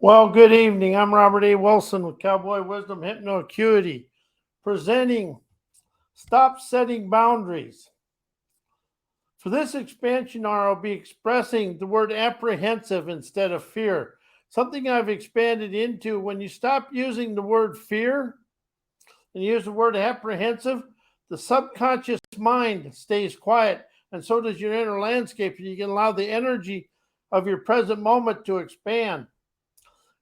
Well, good evening. I'm Robert A. Wilson with Cowboy Wisdom Hypnoacuity, presenting Stop Setting Boundaries. For this expansion hour, I'll be expressing the word apprehensive instead of fear. Something I've expanded into when you stop using the word fear and use the word apprehensive, the subconscious mind stays quiet, and so does your inner landscape. You can allow the energy of your present moment to expand.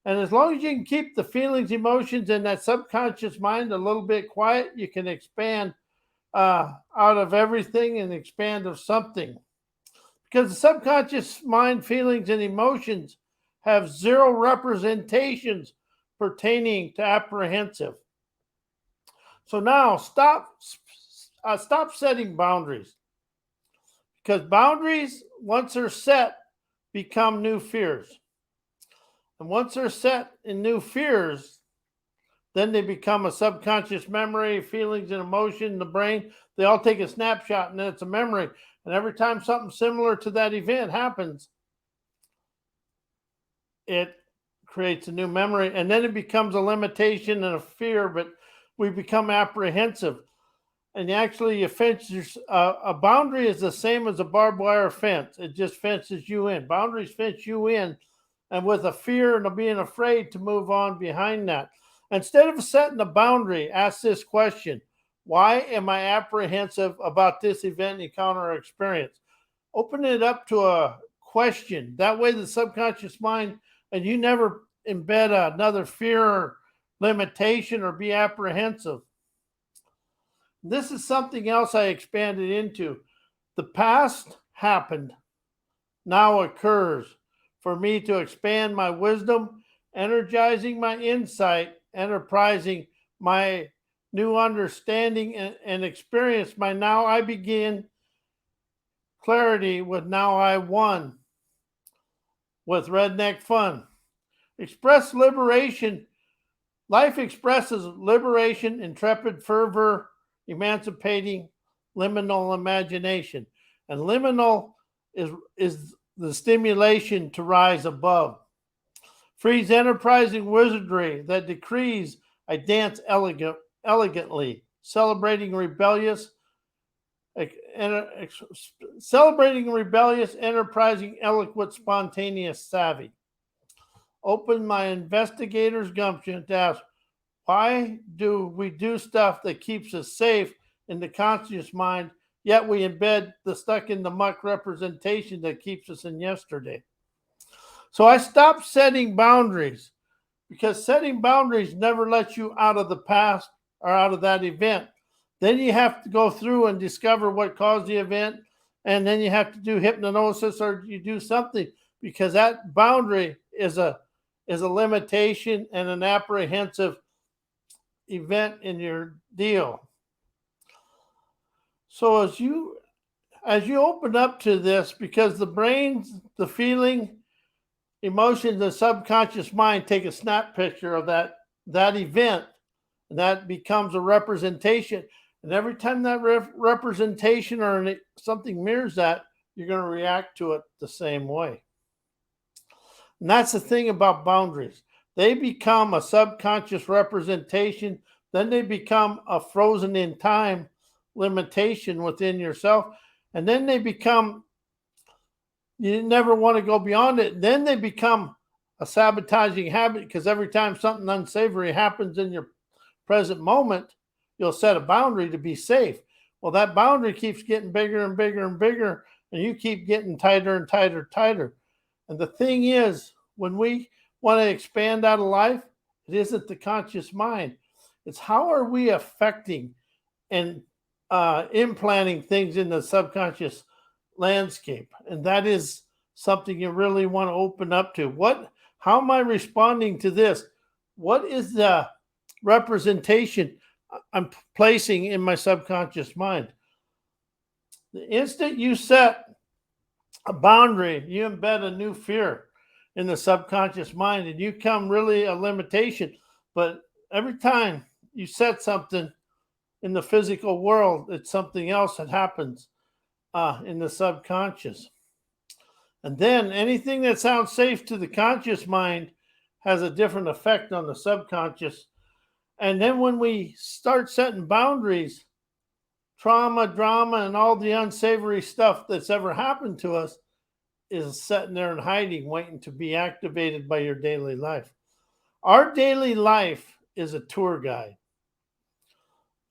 And as long as you can keep the feelings, emotions, and that subconscious mind a little bit quiet, you can expand out of everything and expand of something. Because the subconscious mind, feelings, and emotions have zero representations pertaining to apprehensive. So now stop setting boundaries, because boundaries, once they're set, become new fears. And once they're set in new fears, then they become a subconscious memory, feelings and emotion in the brain. They all take a snapshot and then it's a memory. And every time something similar to that event happens, it creates a new memory. And then it becomes a limitation and a fear, but we become apprehensive. And actually, a boundary is the same as a barbed wire fence. It just fences you in. Boundaries fence you in, and with a fear and a being afraid to move on behind that. Instead of setting a boundary, ask this question: why am I apprehensive about this event, encounter, or experience? Open it up to a question. That way, the subconscious mind, and you never embed another fear or limitation or be apprehensive. This is something else I expanded into. The past happened, now occurs. For me to expand my wisdom, energizing my insight, enterprising my new understanding and experience my now I begin clarity with now I won with redneck fun. Express liberation. Life expresses liberation, intrepid fervor, emancipating, liminal imagination. And liminal is the stimulation to rise above. Frees enterprising wizardry that decrees I dance elegantly, celebrating rebellious, enterprising, eloquent, spontaneous, savvy. Open my investigator's gumption to ask, why do we do stuff that keeps us safe in the conscious mind, yet we embed the stuck in the muck representation that keeps us in yesterday? So I stopped setting boundaries, because setting boundaries never lets you out of the past or out of that event. Then you have to go through and discover what caused the event, and then you have to do hypnosis or you do something, because that boundary is a limitation and an apprehensive event in your deal. So as you open up to this, because the brain, the feeling, emotions, the subconscious mind take a snap picture of that event, and that becomes a representation. And every time that representation or something mirrors that, you're going to react to it the same way. And that's the thing about boundaries. They become a subconscious representation, then they become a frozen in time limitation within yourself, and then they become, you never want to go beyond it. Then they become a sabotaging habit, because every time something unsavory happens in your present moment, you'll set a boundary to be safe. Well, that boundary keeps getting bigger and bigger and bigger, and you keep getting tighter and tighter, tighter. And the thing is, when we want to expand out of life, it isn't the conscious mind. It's how are we affecting and implanting things in the subconscious landscape. And that is something you really want to open up to. How am I responding to this? What is the representation I'm placing in my subconscious mind? The instant you set a boundary, you embed a new fear in the subconscious mind, and you come really a limitation. But every time you set something in the physical world, it's something else that happens in the subconscious. And then anything that sounds safe to the conscious mind has a different effect on the subconscious. And then when we start setting boundaries, trauma, drama, and all the unsavory stuff that's ever happened to us is sitting there and hiding, waiting to be activated by your daily life. Our daily life is a tour guide.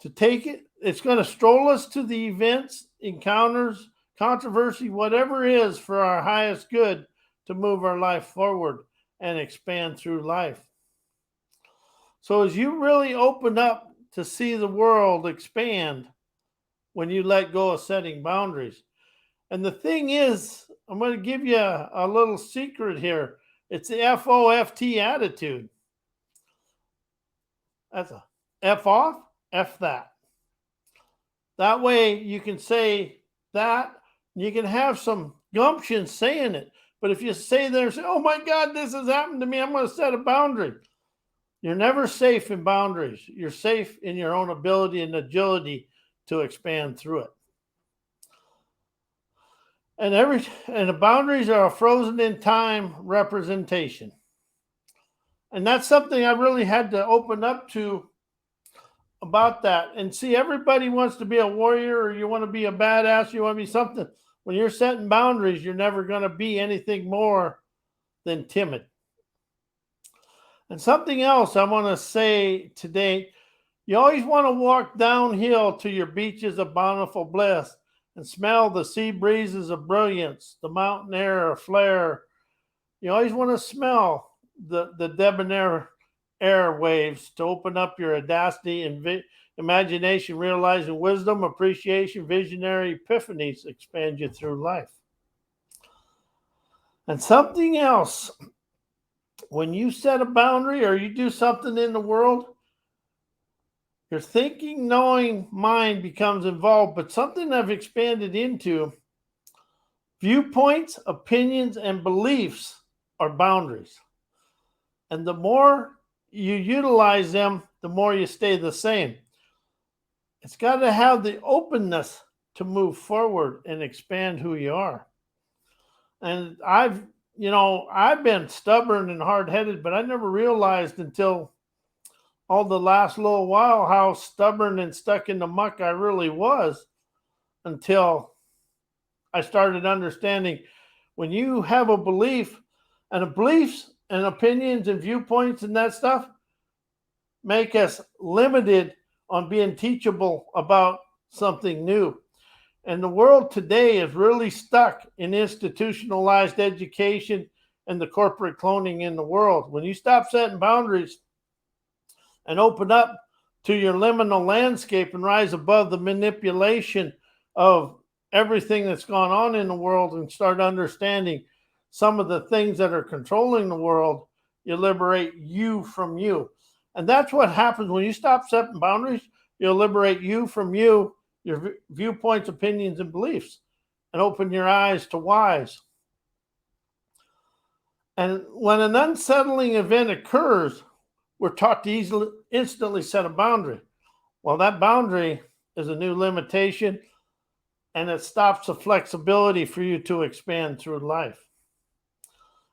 To take it, it's going to stroll us to the events, encounters, controversy, whatever it is for our highest good to move our life forward and expand through life. So as you really open up to see the world expand when you let go of setting boundaries. And the thing is, I'm going to give you a little secret here. It's the FOFT attitude. That's a F off, F that. That way you can say that, you can have some gumption saying it. But if you say there, say, oh my God, this has happened to me, I'm going to set a boundary. You're never safe in boundaries. You're safe in your own ability and agility to expand through it. And the boundaries are a frozen in time representation. And that's something I really had to open up to about that. And see, everybody wants to be a warrior, or you want to be a badass, you want to be something. When you're setting boundaries, you're never going to be anything more than timid. And something else I want to say today, you always want to walk downhill to your beaches of bountiful bliss and smell the sea breezes of brilliance, the mountain air of flare. You always want to smell the debonair airwaves to open up your audacity and imagination, realizing wisdom, appreciation, visionary epiphanies expand you through life. And something else, when you set a boundary or you do something in the world, your thinking, knowing mind becomes involved, but something I've expanded into viewpoints, opinions, and beliefs are boundaries. And the more you utilize them, the more you stay the same. It's got to have the openness to move forward and expand who you are. And I've been stubborn and hard-headed, but I never realized until all the last little while how stubborn and stuck in the muck I really was, until I started understanding when you have a belief, and beliefs and opinions and viewpoints and that stuff make us limited on being teachable about something new. And the world today is really stuck in institutionalized education and the corporate cloning in the world. When you stop setting boundaries and open up to your liminal landscape and rise above the manipulation of everything that's gone on in the world and start understanding some of the things that are controlling the world, you liberate you from you. And that's what happens when you stop setting boundaries. You'll liberate you from you, your viewpoints, opinions, and beliefs, and open your eyes to whys. And when an unsettling event occurs, we're taught to instantly set a boundary. Well, that boundary is a new limitation, and it stops the flexibility for you to expand through life.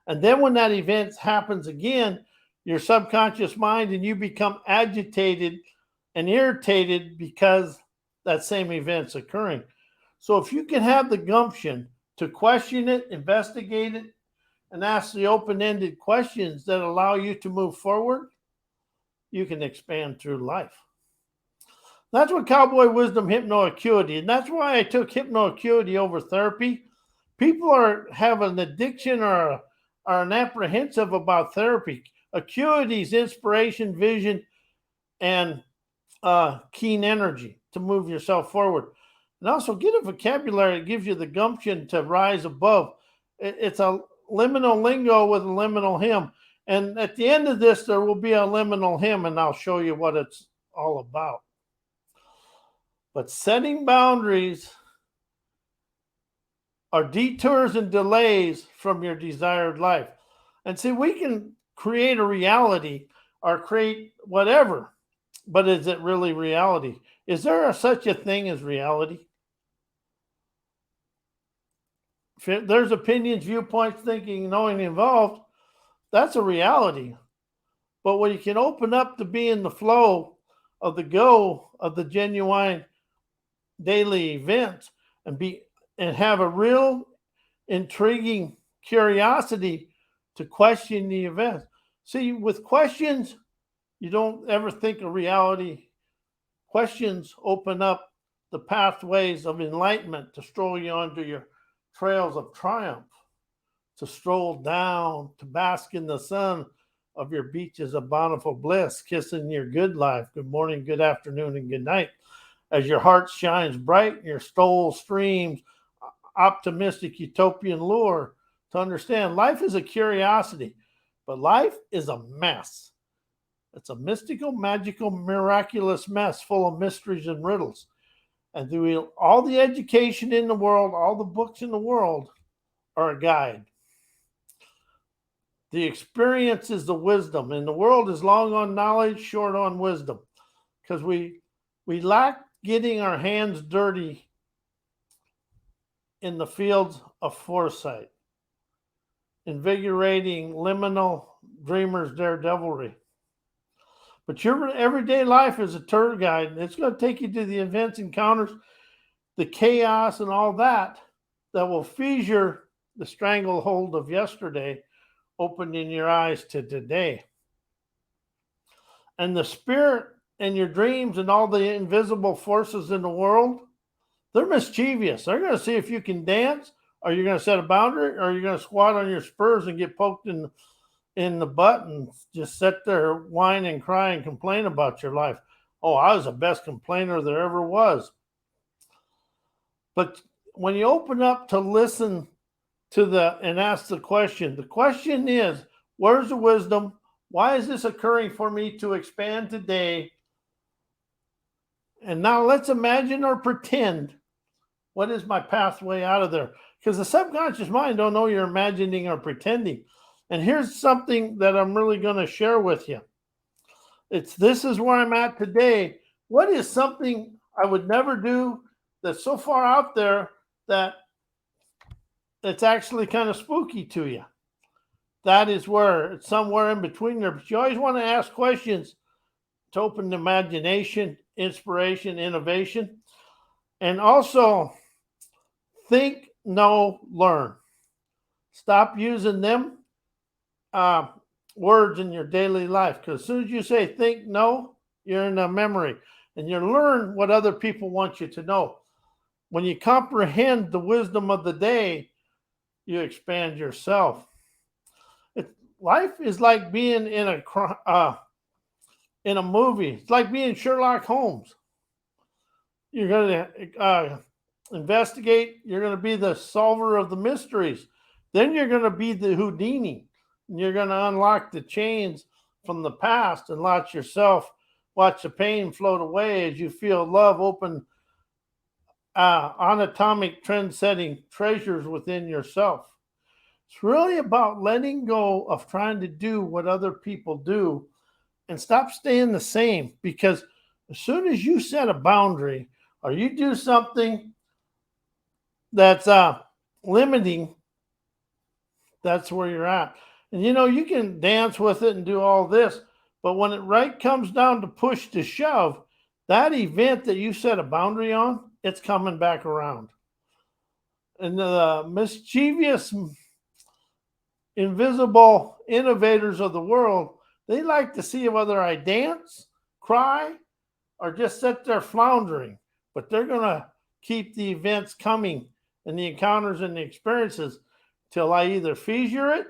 And then when that event happens again, your subconscious mind and you become agitated and irritated because that same event's occurring. So if you can have the gumption to question it, investigate it, and ask the open-ended questions that allow you to move forward, you can expand through life. That's what Cowboy Wisdom Hypnoacuity, and that's why I took hypnoacuity over therapy. People have an addiction or are an apprehensive about therapy. Acuity is inspiration, vision, and keen energy to move yourself forward. And also get a vocabulary that gives you the gumption to rise above. It's a liminal lingo with a liminal hymn. And at the end of this, there will be a liminal hymn, and I'll show you what it's all about. But setting boundaries are detours and delays from your desired life. And see, we can create a reality or create whatever, but is it really reality? Is there such a thing as reality? If there's opinions, viewpoints, thinking, knowing involved, that's a reality. But when you can open up to be in the flow of the go of the genuine daily events and have a real intriguing curiosity to question the events. See, with questions, you don't ever think of reality. Questions open up the pathways of enlightenment to stroll you onto your trails of triumph, to stroll down, to bask in the sun of your beaches of bountiful bliss, kissing your good life. Good morning, good afternoon, and good night. As your heart shines bright and your soul streams optimistic utopian lure to understand life is a curiosity, but life is a mess. It's a mystical, magical, miraculous mess full of mysteries and riddles. And through all the education in the world, all the books in the world are a guide. The experience is the wisdom, and the world is long on knowledge, short on wisdom, because we lack getting our hands dirty in the fields of foresight, invigorating liminal dreamers' daredevilry. But your everyday life is a tour guide, and it's going to take you to the events, encounters, the chaos, and all that will fissure the stranglehold of yesterday, opening your eyes to today. And the spirit and your dreams and all the invisible forces in the world, they're mischievous. They're going to see if you can dance, or you're going to set a boundary, or you're going to squat on your spurs and get poked in the butt and just sit there, whine and cry and complain about your life. Oh, I was the best complainer there ever was. But when you open up to listen to and ask the question is, where's the wisdom? Why is this occurring for me to expand today? And now let's imagine or pretend, what is my pathway out of there? Because the subconscious mind don't know you're imagining or pretending. And here's something that I'm really going to share with you. This is where I'm at today. What is something I would never do that's so far out there that it's actually kind of spooky to you? That is where it's somewhere in between there. But you always want to ask questions to open the imagination, inspiration, innovation. And also think, know, learn. Stop using them words in your daily life, because as soon as you say think, know, you're in a memory, and you learn what other people want you to know. When you comprehend the wisdom of the day, you expand yourself. Life is like being in a movie. It's like being Sherlock Holmes. You're going to investigate. You're going to be the solver of the mysteries. Then you're going to be the Houdini. And you're going to unlock the chains from the past and watch the pain float away as you feel love open anatomic trend-setting treasures within yourself. It's really about letting go of trying to do what other people do and stop staying the same, because as soon as you set a boundary or you do something that's limiting, that's where you're at. And you can dance with it and do all this, but when it comes down to push to shove, that event that you set a boundary on, it's coming back around. And the mischievous, invisible innovators of the world, they like to see whether I dance, cry, or just sit there floundering. But they're going to keep the events coming and the encounters and the experiences till I either fissure it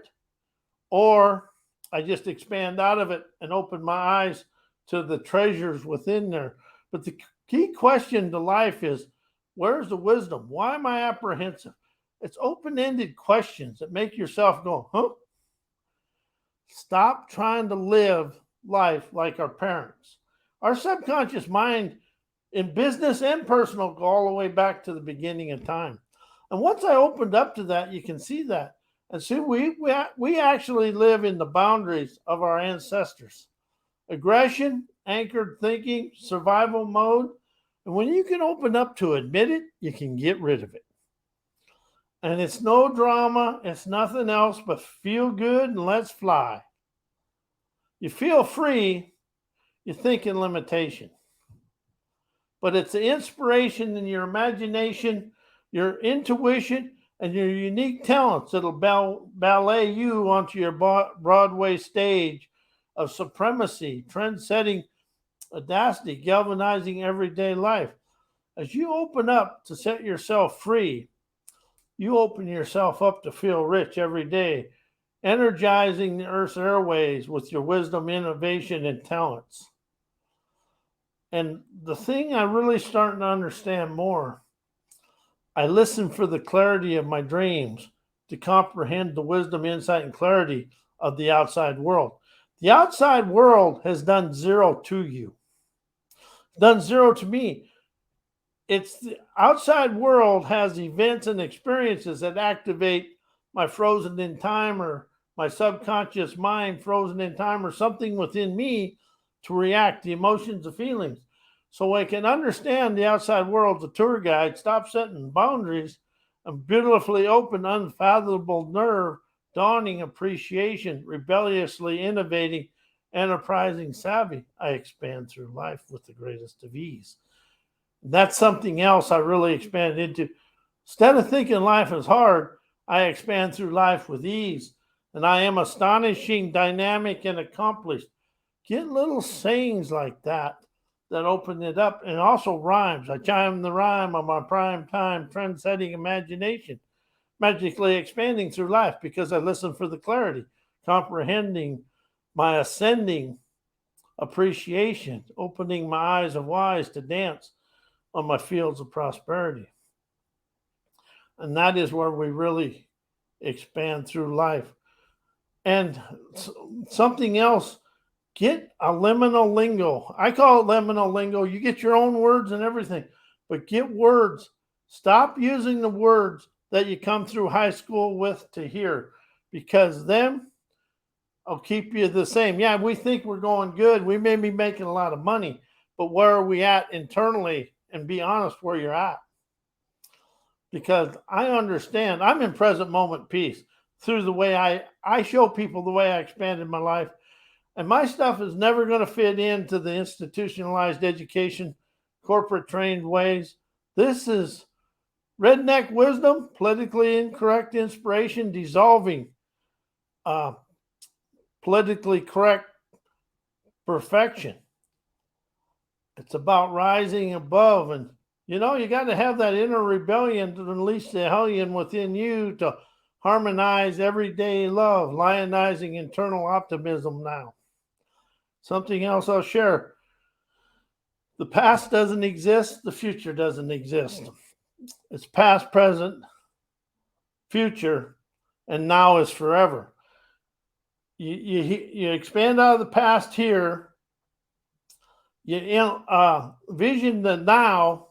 or I just expand out of it and open my eyes to the treasures within there. But the key question to life is, where's the wisdom? Why am I apprehensive? It's open-ended questions that make yourself go, huh? Stop trying to live life like our parents. Our subconscious mind in business and personal go all the way back to the beginning of time. And once I opened up to that, you can see that. And see, we actually live in the boundaries of our ancestors. Aggression, anchored thinking, survival mode. And when you can open up to admit it, you can get rid of it. And it's no drama. It's nothing else but feel good and let's fly. You feel free, you think in limitation. But it's the inspiration in your imagination, your intuition, and your unique talents that'll ballet you onto your Broadway stage of supremacy, trend-setting audacity, galvanizing everyday life. As you open up to set yourself free, you open yourself up to feel rich every day, energizing the Earth's airways with your wisdom, innovation, and talents. And the thing I really starting to understand more, I listen for the clarity of my dreams to comprehend the wisdom, insight, and clarity of the outside world. The outside world has done zero to you, done zero to me. It's the outside world has events and experiences that activate my frozen in time or my subconscious mind frozen in time or something within me to react the emotions, the feelings. So I can understand the outside world, the tour guide, stop setting boundaries and beautifully open, unfathomable nerve, dawning appreciation, rebelliously innovating, enterprising savvy. I expand through life with the greatest of ease. That's something else I really expanded into. Instead of thinking life is hard, I expand through life with ease. And I am astonishing, dynamic, and accomplished. Get little sayings like that open it up, and also rhymes. I chime the rhyme on my prime time, trend-setting imagination, magically expanding through life because I listen for the clarity, comprehending my ascending appreciation, opening my eyes of wise to dance on my fields of prosperity. And that is where we really expand through life. And something else, get a liminal lingo. I call it liminal lingo. You get your own words and everything, but get words. Stop using the words that you come through high school with to hear, because them will keep you the same. Yeah, we think we're going good. We may be making a lot of money, but where are we at internally? And be honest where you're at. Because I understand I'm in present moment peace through the way I show people the way I expanded my life. And my stuff is never going to fit into the institutionalized education, corporate trained ways. This is redneck wisdom, politically incorrect inspiration, dissolving politically correct perfection. It's about rising above. And, you got to have that inner rebellion to unleash the hellion within you to harmonize everyday love, lionizing internal optimism now. Something else I'll share. The past doesn't exist. The future doesn't exist. It's past, present, future, and now is forever. You expand out of the past here. You vision the now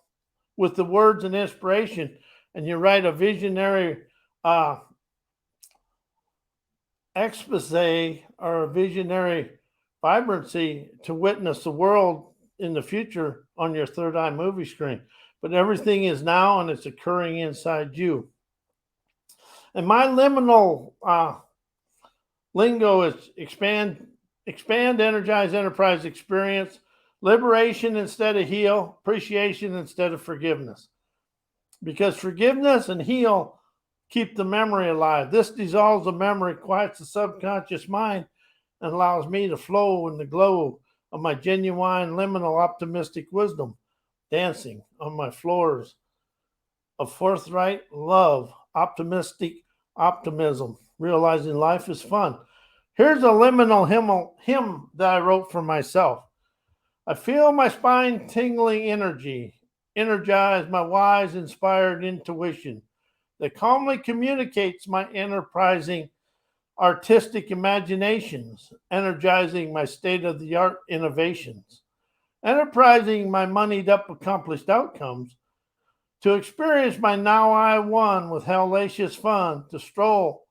with the words and inspiration, and you write a visionary expose or a visionary vibrancy to witness the world in the future on your third eye movie screen. But everything is now and it's occurring inside you. And my liminal lingo is expand, energize, enterprise, experience, liberation instead of heal, appreciation instead of forgiveness. Because forgiveness and heal keep the memory alive. This dissolves the memory, quiets the subconscious mind, and allows me to flow in the glow of my genuine, liminal, optimistic wisdom, dancing on my floors of forthright love, optimistic optimism, realizing life is fun. Here's a liminal hymn that I wrote for myself. I feel my spine tingling energy, energize my wise, inspired intuition that calmly communicates my enterprising artistic imaginations, energizing my state-of-the-art innovations, enterprising my moneyed-up accomplished outcomes, to experience my now I one with hellacious fun, to stroll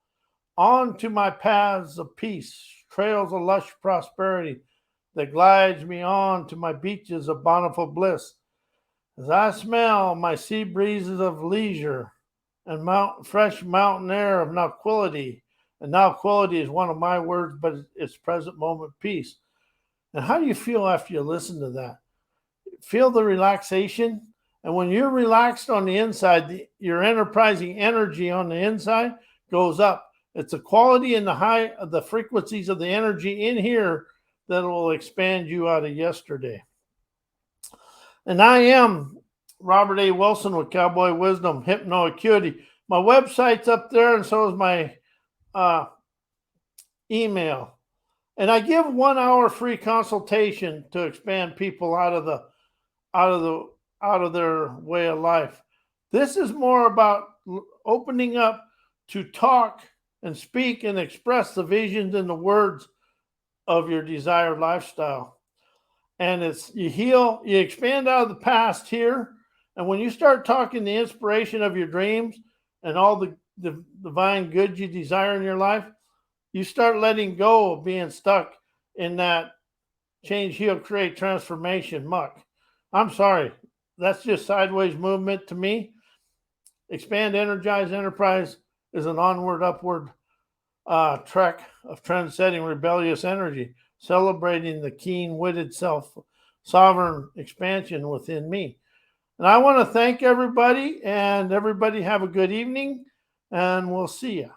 on to my paths of peace, trails of lush prosperity that glides me on to my beaches of bountiful bliss, as I smell my sea breezes of leisure and fresh mountain air of tranquility And now quality is one of my words, but it's present moment peace. And how do you feel after you listen to that? Feel the relaxation. And when you're relaxed on the inside, your enterprising energy on the inside goes up. It's the quality and the frequencies of the energy in here that will expand you out of yesterday. And I am Robert A. Wilson with Cowboy Wisdom Hypno Acuity. My website's up there, and so is my email. And I give 1 hour free consultation to expand people out of their way of life. This is more about opening up to talk and speak and express the visions and the words of your desired lifestyle. And it's you heal, you expand out of the past here. And when you start talking the inspiration of your dreams and all the divine good you desire in your life, you start letting go of being stuck in that change, heal, create, transformation muck. I'm sorry, that's just sideways movement to me. Expand, energize, enterprise is an onward, upward trek of trend-setting rebellious energy, celebrating the keen-witted self-sovereign expansion within me. And I want to thank everybody, and everybody have a good evening, and we'll see you.